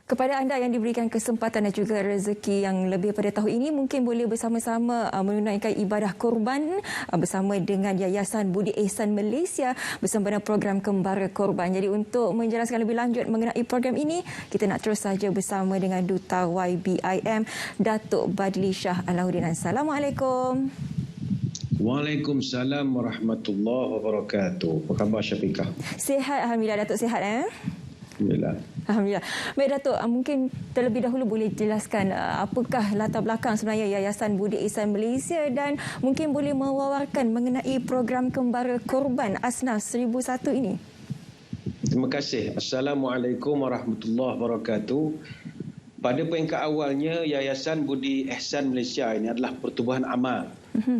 Kepada anda yang diberikan kesempatan dan juga rezeki yang lebih pada tahun ini, mungkin boleh bersama-sama menunaikan ibadah korban bersama dengan Yayasan Budi Ehsan Malaysia bersama dengan program Kembara Korban. Jadi untuk menjelaskan lebih lanjut mengenai program ini, kita nak terus saja bersama dengan Duta YBIM, Datuk Badli Shah Alauddin. Assalamualaikum. Waalaikumsalam warahmatullahi wabarakatuh. Apa khabar Syafiqah? Sihat, Alhamdulillah. Datuk sihat Alhamdulillah. Alhamdulillah. Baik Datuk, mungkin terlebih dahulu boleh jelaskan apakah latar belakang sebenarnya Yayasan Budi Ehsan Malaysia dan mungkin boleh mewawarkan mengenai program Kembara Korban Asnaf 1001 ini. Terima kasih. Assalamualaikum warahmatullahi wabarakatuh. Pada peringkat awalnya, Yayasan Budi Ehsan Malaysia ini adalah pertubuhan amal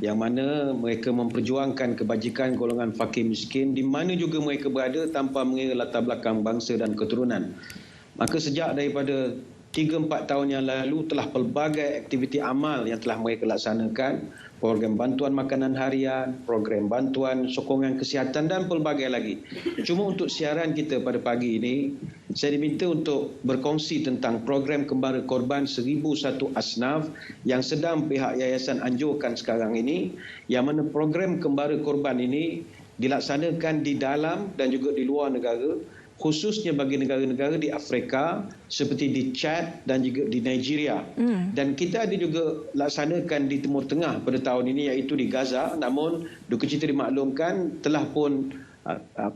yang mana mereka memperjuangkan kebajikan golongan fakir miskin di mana juga mereka berada tanpa mengira latar belakang bangsa dan keturunan. Maka sejak daripada 3-4 tahun yang lalu telah pelbagai aktiviti amal yang telah mereka laksanakan, program bantuan makanan harian, program bantuan sokongan kesihatan dan pelbagai lagi. Cuma untuk siaran kita pada pagi ini, saya diminta untuk berkongsi tentang program Kembara Korban 1001 Asnaf yang sedang pihak yayasan anjurkan sekarang ini, yang mana program Kembara Korban ini dilaksanakan di dalam dan juga di luar negara, khususnya bagi negara-negara di Afrika seperti di Chad dan juga di Nigeria. Dan kita ada juga laksanakan di Timur Tengah pada tahun ini, iaitu di Gaza. Namun duka cita dimaklumkan telah pun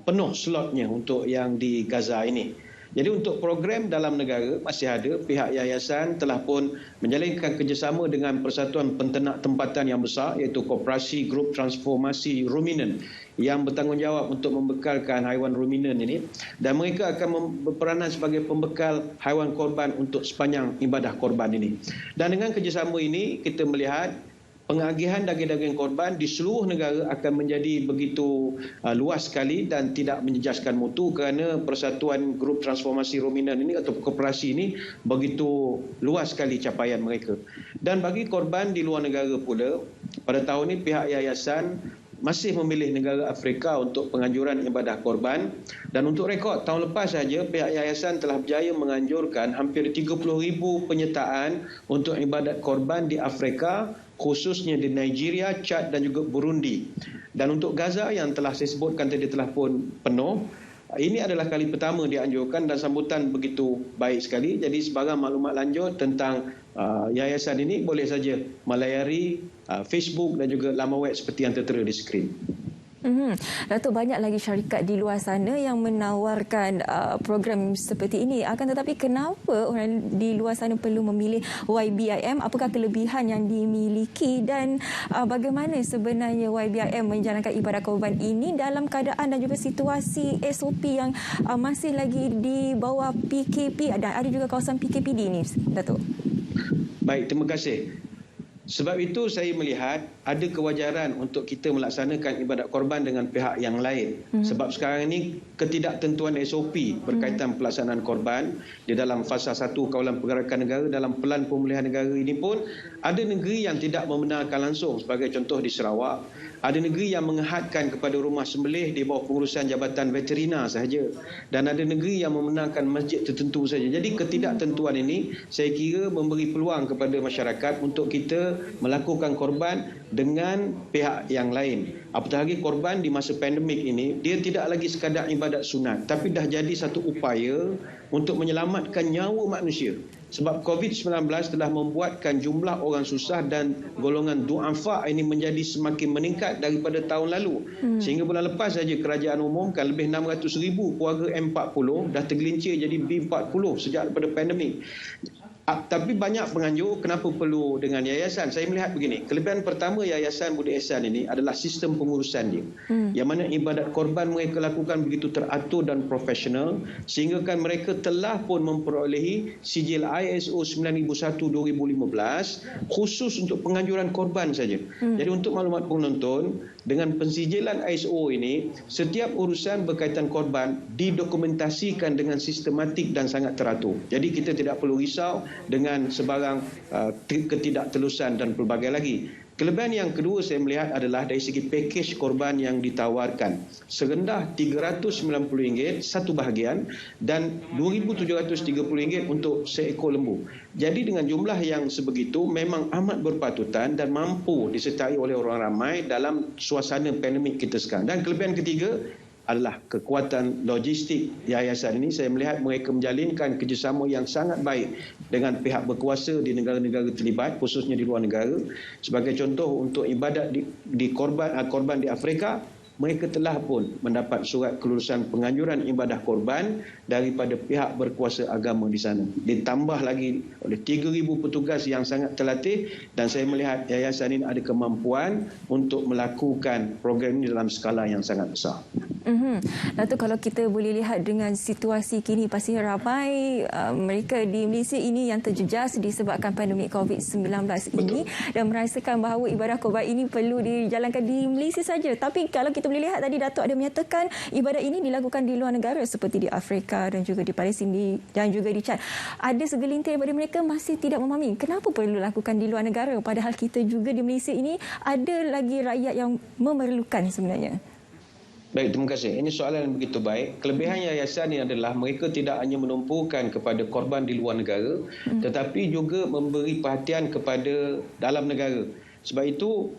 penuh slotnya untuk yang di Gaza ini. Jadi untuk program dalam negara masih ada, pihak yayasan telah pun menjalinkan kerjasama dengan Persatuan Penternak Tempatan yang besar, iaitu Koperasi Grup Transformasi Ruminan yang bertanggungjawab untuk membekalkan haiwan ruminan ini, dan mereka akan berperanan sebagai pembekal haiwan korban untuk sepanjang ibadah korban ini. Dan dengan kerjasama ini kita melihat pengagihan daging-daging korban di seluruh negara akan menjadi begitu luas sekali dan tidak menjejaskan mutu kerana Persatuan Grup Transformasi Ruminan ini atau koperasi ini begitu luas sekali capaian mereka. Dan bagi korban di luar negara pula, pada tahun ini pihak yayasan masih memilih negara Afrika untuk penganjuran ibadah korban, dan untuk rekod tahun lepas saja pihak yayasan telah berjaya menganjurkan hampir 30,000 penyertaan untuk ibadat korban di Afrika, khususnya di Nigeria, Chad dan juga Burundi. Dan untuk Gaza yang telah saya sebutkan tadi telah pun penuh. Ini adalah kali pertama dianjurkan dan sambutan begitu baik sekali. Jadi sebarang maklumat lanjut tentang yayasan ini boleh saja melayari Facebook dan juga laman web seperti yang tertera di skrin. Datuk, banyak lagi syarikat di luar sana yang menawarkan program seperti ini. Akan tetapi kenapa orang di luar sana perlu memilih YBIM? Apakah kelebihan yang dimiliki dan bagaimana sebenarnya YBIM menjalankan ibadah korban ini dalam keadaan dan juga situasi SOP yang masih lagi di bawah PKP dan ada juga kawasan PKPD ini, Datuk? Baik, terima kasih. Sebab itu saya melihat ada kewajaran untuk kita melaksanakan ibadat korban dengan pihak yang lain. Sebab sekarang ini ketidaktentuan SOP berkaitan pelaksanaan korban di dalam fasa 1 kawalan pergerakan negara dalam Pelan Pemulihan Negara ini pun ada negeri yang tidak membenarkan langsung, sebagai contoh di Sarawak. Ada negeri yang menghadkan kepada rumah sembelih di bawah pengurusan Jabatan Veterina sahaja. Dan ada negeri yang membenarkan masjid tertentu saja. Jadi ketidaktentuan ini saya kira memberi peluang kepada masyarakat untuk kita melakukan korban dengan pihak yang lain. Apatah lagi korban di masa pandemik ini, dia tidak lagi sekadar ibadat sunat, tapi dah jadi satu upaya untuk menyelamatkan nyawa manusia. Sebab COVID-19 telah membuatkan jumlah orang susah dan golongan du'afa ini menjadi semakin meningkat daripada tahun lalu. Sehingga bulan lepas saja kerajaan umumkan lebih 600,000 keluarga M40 dah tergelincir jadi B40 sejak daripada pandemik. Tapi banyak penganjur kenapa perlu dengan yayasan. Saya melihat begini, kelebihan pertama Yayasan Budi Ehsan ini adalah sistem pengurusan dia, yang mana ibadat korban mereka lakukan begitu teratur dan profesional, sehingga kan mereka telah pun memperolehi sijil ISO 9001-2015 khusus untuk penganjuran korban saja. Jadi untuk maklumat penonton, dengan pensijilan ISO ini, setiap urusan berkaitan korban didokumentasikan dengan sistematik dan sangat teratur. Jadi kita tidak perlu risau dengan sebarang ketidaktelusan dan pelbagai lagi. Kelebihan yang kedua saya melihat adalah dari segi pakej korban yang ditawarkan. Serendah RM390 satu bahagian dan RM2,730 untuk seekor lembu. Jadi dengan jumlah yang sebegitu memang amat berpatutan dan mampu disertai oleh orang ramai dalam suasana pandemik kita sekarang. Dan kelebihan ketiga adalah kekuatan logistik yayasan ini. Saya melihat mereka menjalinkan kerjasama yang sangat baik dengan pihak berkuasa di negara-negara terlibat, khususnya di luar negara. Sebagai contoh, untuk ibadat di korban di Afrika, mereka telah pun mendapat surat kelulusan penganjuran ibadah korban daripada pihak berkuasa agama di sana. Ditambah lagi oleh 3,000 petugas yang sangat terlatih, dan saya melihat yayasan ini ada kemampuan untuk melakukan program ini dalam skala yang sangat besar. Datuk, kalau kita boleh lihat dengan situasi kini, pasti ramai mereka di Malaysia ini yang terjejas disebabkan pandemik COVID-19 ini dan merasakan bahawa ibadah korban ini perlu dijalankan di Malaysia saja. Tapi kalau kita boleh lihat tadi, Datuk ada menyatakan ibadah ini dilakukan di luar negara seperti di Afrika dan juga di Palestin dan juga di Chad. Ada segelintir daripada mereka masih tidak memahami kenapa perlu dilakukan di luar negara, padahal kita juga di Malaysia ini ada lagi rakyat yang memerlukan sebenarnya. Baik, terima kasih. Ini soalan yang begitu baik. Kelebihan yayasan ini adalah mereka tidak hanya menumpukan kepada korban di luar negara, tetapi juga memberi perhatian kepada dalam negara. Sebab itu,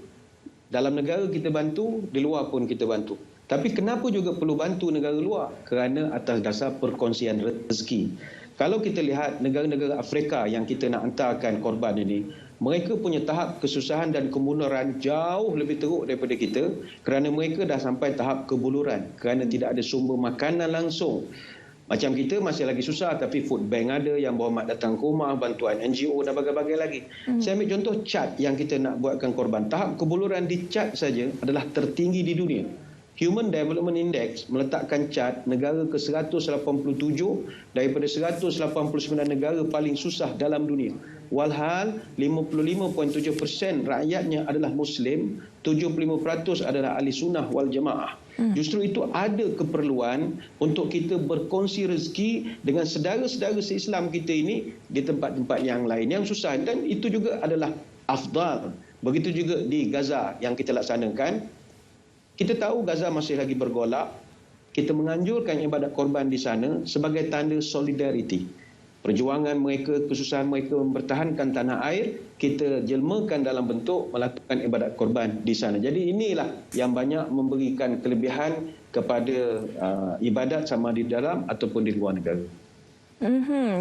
dalam negara kita bantu, di luar pun kita bantu. Tapi kenapa juga perlu bantu negara luar? Kerana atas dasar perkongsian rezeki. Kalau kita lihat negara-negara Afrika yang kita nak hantarkan korban ini, mereka punya tahap kesusahan dan kemunduran jauh lebih teruk daripada kita, kerana mereka dah sampai tahap kebuluran kerana tidak ada sumber makanan langsung. Macam kita masih lagi susah, tapi food bank ada yang bawa mak datang ke rumah, bantuan NGO dan bagai-bagai lagi. Saya ambil contoh Chad yang kita nak buatkan korban. Tahap kebuluran di Chad saja adalah tertinggi di dunia. Human Development Index meletakkan Chad negara ke-187 daripada 189 negara paling susah dalam dunia. Walhal 55.7% rakyatnya adalah Muslim, 75% adalah ahli sunnah wal jamaah. Justru itu ada keperluan untuk kita berkongsi rezeki dengan saudara-saudara se-Islam kita ini di tempat-tempat yang lain yang susah, dan itu juga adalah afdal. Begitu juga di Gaza yang kita laksanakan. Kita tahu Gaza masih lagi bergolak. Kita menganjurkan ibadat korban di sana sebagai tanda solidariti. Perjuangan mereka, kesusahan mereka mempertahankan tanah air, kita jelmakan dalam bentuk melakukan ibadat korban di sana. Jadi inilah yang banyak memberikan kelebihan kepada ibadat sama di dalam ataupun di luar negara.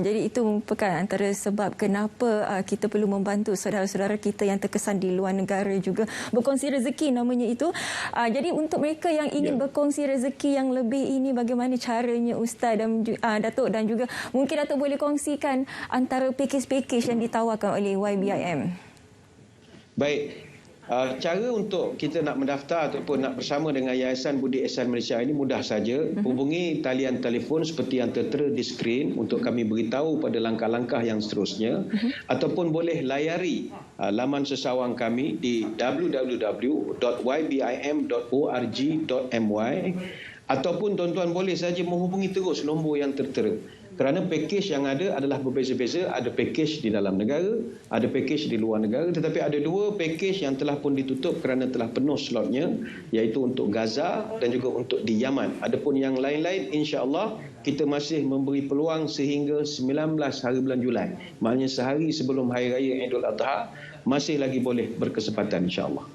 Jadi itu merupakan antara sebab kenapa kita perlu membantu saudara-saudara kita yang terkesan di luar negara juga. Berkongsi rezeki namanya itu. Jadi untuk mereka yang ingin berkongsi rezeki yang lebih ini, bagaimana caranya Ustaz dan Datuk, dan juga mungkin Datuk boleh kongsikan antara pakej-pakej yang ditawarkan oleh YBIM. Baik. Cara untuk kita nak mendaftar ataupun nak bersama dengan Yayasan Budi Ihsan Malaysia ini mudah saja. Hubungi talian telefon seperti yang tertera di skrin untuk kami beritahu pada langkah-langkah yang seterusnya. Ataupun boleh layari laman sesawang kami di www.ybim.org.my, ataupun tuan-tuan boleh saja menghubungi terus nombor yang tertera. Kerana pakej yang ada adalah berbeza-beza. Ada pakej di dalam negara, ada pakej di luar negara. Tetapi ada dua pakej yang telah pun ditutup kerana telah penuh slotnya, iaitu untuk Gaza dan juga untuk di Yaman. Adapun yang lain-lain, insya-Allah kita masih memberi peluang sehingga 19 hari bulan Julai. Maknanya sehari sebelum Hari Raya Aidil Adha, masih lagi boleh berkesempatan, insya-Allah.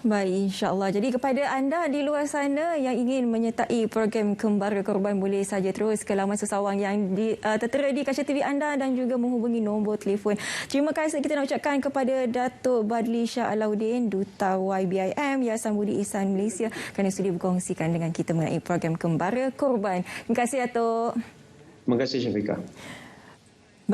Baik, insya-Allah. Jadi kepada anda di luar sana yang ingin menyertai program Kembara Korban, boleh saja terus ke laman sesawang yang tertera di kaca TV anda dan juga menghubungi nombor telefon. Terima kasih kita nak ucapkan kepada Datuk Badli Shah Alauddin, Duta YBIM Yayasan Budi Ihsan Malaysia, kerana sudi berkongsikan dengan kita mengenai program Kembara Korban. Terima kasih, Datuk. Terima kasih, Syafiqah.